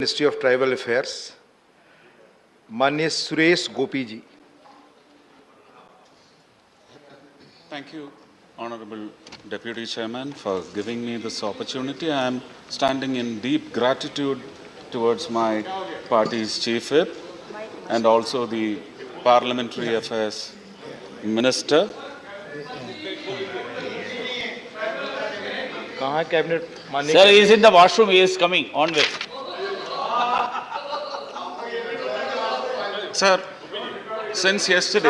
Ministry of Tribal Affairs, Manya Suresh Gopi ji. Thank you, Honorable Deputy Chairman, for giving me this opportunity. I am standing in deep gratitude towards my party's chief whip and also the Parliamentary Affairs Minister. Sir, he is in the washroom. He is coming on way. Sir, since yesterday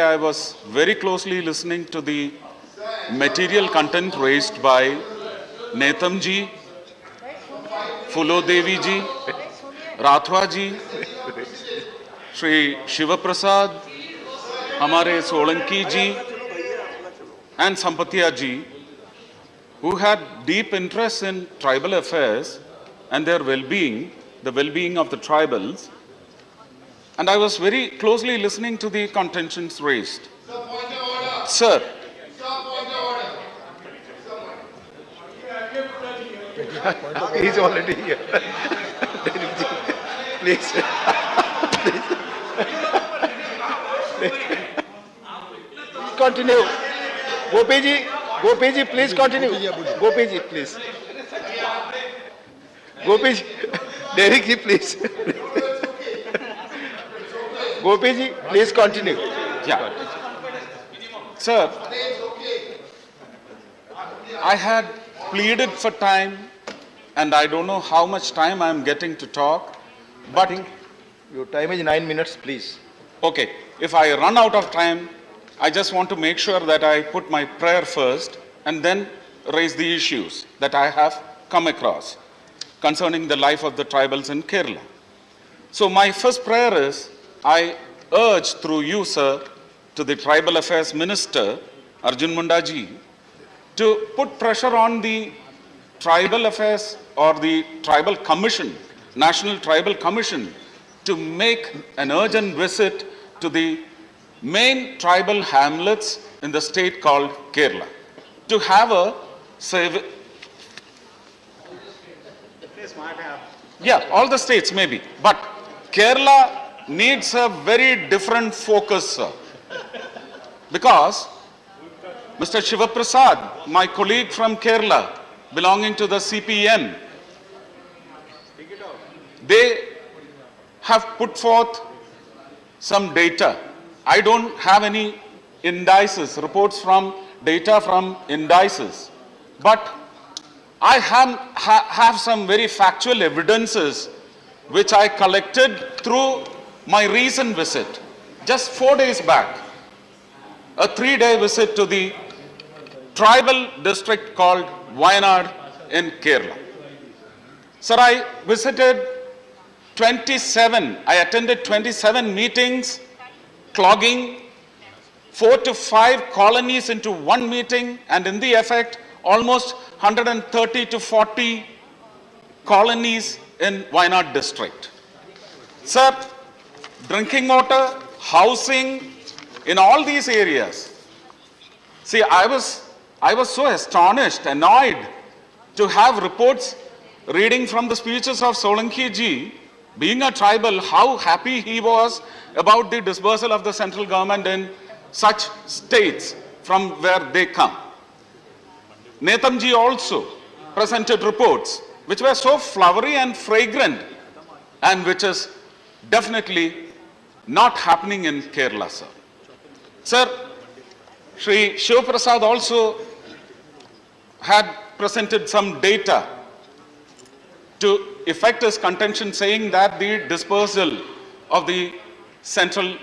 I was very closely listening to the material content raised by Netam ji, Fulo Devi ji, Rathwa ji, Shri Shiva Prasad, Hamare Solanki ji, and Sampatia ji, who had deep interest in tribal affairs and their well-being, the well-being of the tribals, and I was very closely listening to the contentions raised. Sir, He is already here. Please. Continue. Gopi ji, please continue. Gopi ji, please. Gopi ji, Derek ji, please. Gopi ji, please continue. yeah. Sir, I had pleaded for time and I don't know how much time I am getting to talk, but Your time is 9 minutes, please. okay, if I run out of time, I just want to make sure that I put my prayer first and then raise the issues that I have come across concerning the life of the tribals in Kerala. So my first prayer is, I urge through you, sir, to the Tribal Affairs Minister, Arjun Munda ji, to put pressure on the Tribal Affairs or the Tribal Commission, National Tribal Commission, to make an urgent visit to the main tribal hamlets in the state called Kerala, to have a all the states maybe, but Kerala needs a very different focus, sir. Because Mr. Shiva Prasad, my colleague from Kerala, belonging to the CPM, they have put forth some data. I don't have any indices, reports from data from indices, but I have some very factual evidences which I collected through my recent visit, just 4 days back, a 3-day visit to the tribal district called Wayanad in Kerala. Sir, I attended 27 meetings, clogging 4 to 5 colonies into one meeting, and in the effect, almost 130 to 40 colonies in Wayanad district. Sir, drinking water, housing, in all these areas. See, I was so astonished, annoyed to have reports reading from the speeches of Solanki ji, being a tribal, how happy he was about the disbursal of the central government in such states from where they come. Netam ji also presented reports which were so flowery and fragrant, and which is definitely not happening in Kerala, sir. Sir, Shri Shiva Prasad also had presented some data to effect his contention, saying that the dispersal of the central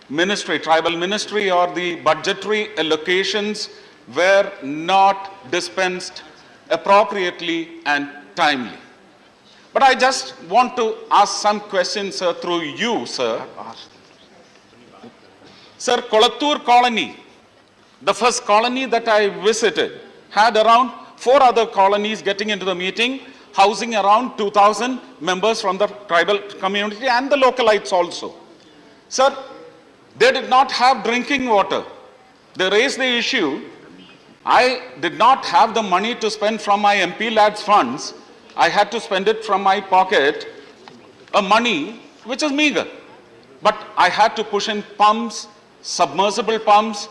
ministry, tribal ministry, or the budgetary allocations were not dispensed appropriately and timely. But I just want to ask some questions, sir, through you, sir. Sir, Kolattur colony, the first colony that I visited, had around 4 other colonies getting into the meeting, housing around 2,000 members from the tribal community and the localites also. Sir, they did not have drinking water. They raised the issue. I did not have the money to spend from my MP lads funds. I had to spend it from my pocket, money which is meager. But I had to push in pumps, submersible pumps,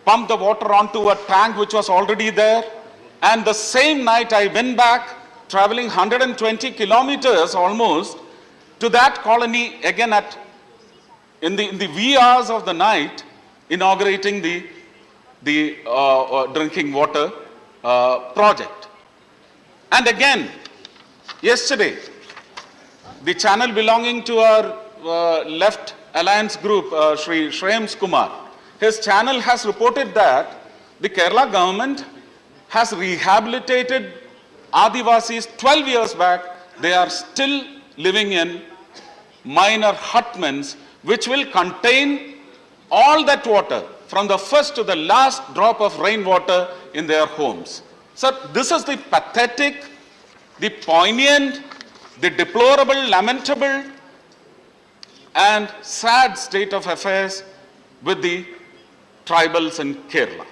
pump the water onto a tank which was already there. And the same night I went back, traveling 120 kilometers almost, to that colony again in the wee hours of the night, inaugurating the drinking water project. And again, yesterday, the channel belonging to our left alliance group, Shri Shreyams Kumar, his channel has reported that the Kerala government has rehabilitated Adivasis 12 years back. They are still living in minor hutments which will contain all that water from the first to the last drop of rainwater in their homes. So this is the pathetic, the poignant, the deplorable, lamentable and sad state of affairs with the tribals in Kerala.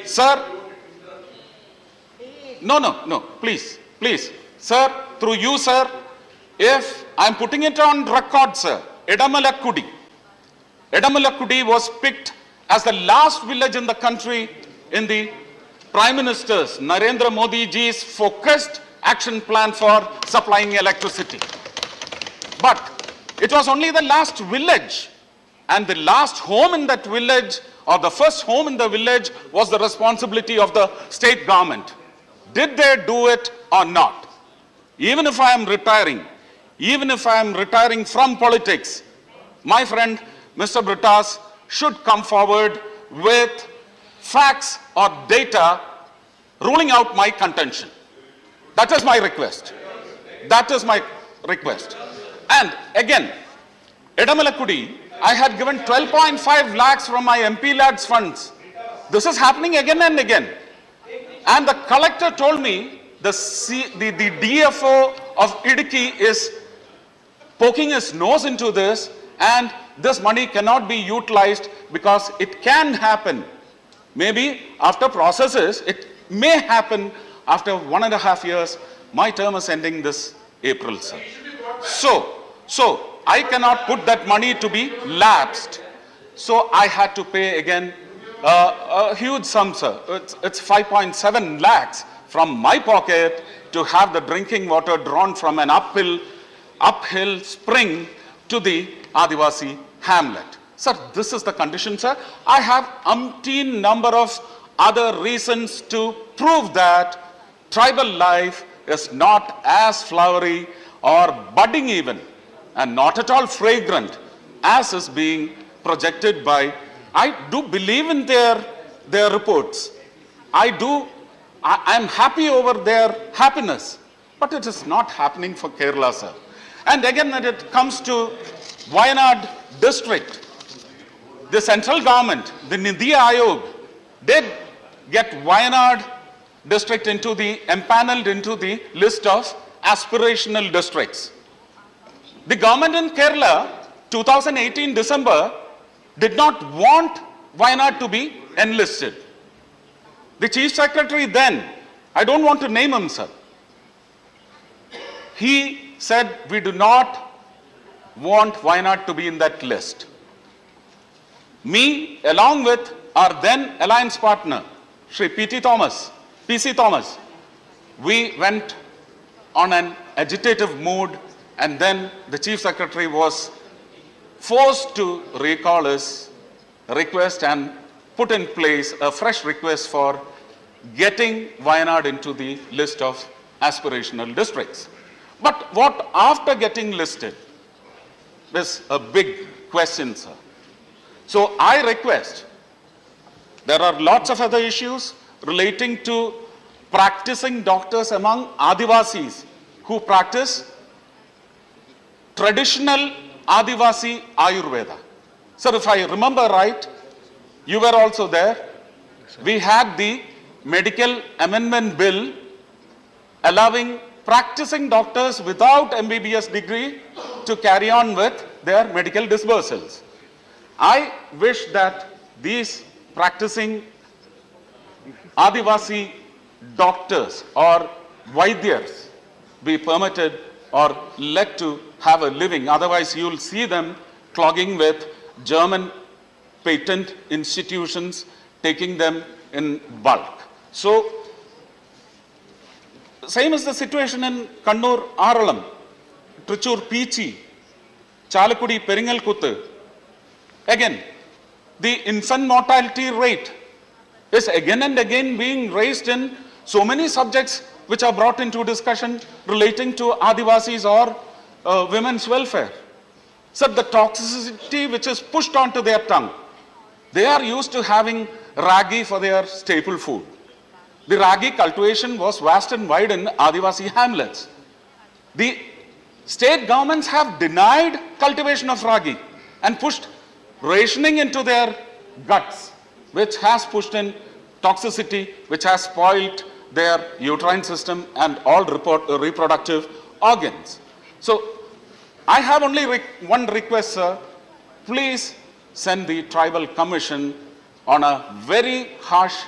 Sir, no, please, sir, through you, sir, if I'm putting it on record, sir, Edamalakudi was picked as the last village in the country in the Prime Minister's Narendra Modi ji's focused action plan for supplying electricity. But it was only the last village, and the last home in that village, or the first home in the village, was the responsibility of the state government. Did they do it or not? Even if I am retiring from politics, my friend Mr. Brittas should come forward with facts or data ruling out my contention. That is my request. And again, Edamalakudi, I had given 12.5 lakhs from my MP lads funds. This is happening again and again. And the collector told me the DFO of Idukki is poking his nose into this, and this money cannot be utilized because it can happen. Maybe after processes, it may happen after 1.5 years. My term is ending this April, sir. So I cannot put that money to be lapsed. So I had to pay again a huge sum, sir. It's 5.7 lakhs from my pocket to have the drinking water drawn from an uphill spring to the Adivasi hamlet. Sir, this is the condition, sir. I have umpteen number of other reasons to prove that tribal life is not as flowery or budding even, and not at all fragrant as is being projected by. I do believe in their reports. I'm happy over their happiness, but it is not happening for Kerala, sir. And again, when it comes to Wayanad district, the central government, the Nidhi Ayog, did get Wayanad district empaneled into the list of aspirational districts. The government in Kerala, 2018 December, did not want Wayanad to be enlisted. The chief secretary then, I don't want to name him, sir, he said, we do not want Wayanad to be in that list. Me, along with our then alliance partner, Shri PC Thomas, we went on an agitative mood, and then the chief secretary was forced to recall his request and put in place a fresh request for getting Wayanad into the list of aspirational districts. But what after getting listed is a big question, sir. So I request, there are lots of other issues relating to practicing doctors among Adivasis who practice traditional Adivasi Ayurveda. Sir, if I remember right, you were also there. We had the medical amendment bill allowing practicing doctors without MBBS degree to carry on with their medical disbursals. I wish that these practicing Adivasi doctors or Vaidyas be permitted or let to have a living. Otherwise, you will see them clogging with German patent institutions, taking them in bulk. So, same is the situation in Kannur, Aralam, Trichur, Peachy, Chalakudi, Peringal Kuttu. Again, the infant mortality rate is again and again being raised in so many subjects which are brought into discussion relating to Adivasis or women's welfare. So the toxicity which is pushed onto their tongue, they are used to having ragi for their staple food. The ragi cultivation was vast and wide in Adivasi hamlets. The state governments have denied cultivation of ragi and pushed rationing into their guts, which has pushed in toxicity, which has spoiled their uterine system and all reproductive organs. So I have only one request, sir. Please send the tribal commission on a very harsh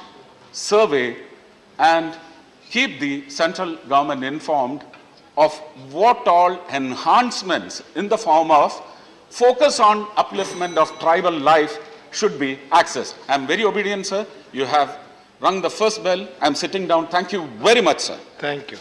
survey and keep the central government informed of what all enhancements in the form of focus on upliftment of tribal life should be accessed. I am very obedient, sir. You have rung the first bell. I am sitting down. Thank you very much, sir. Thank you.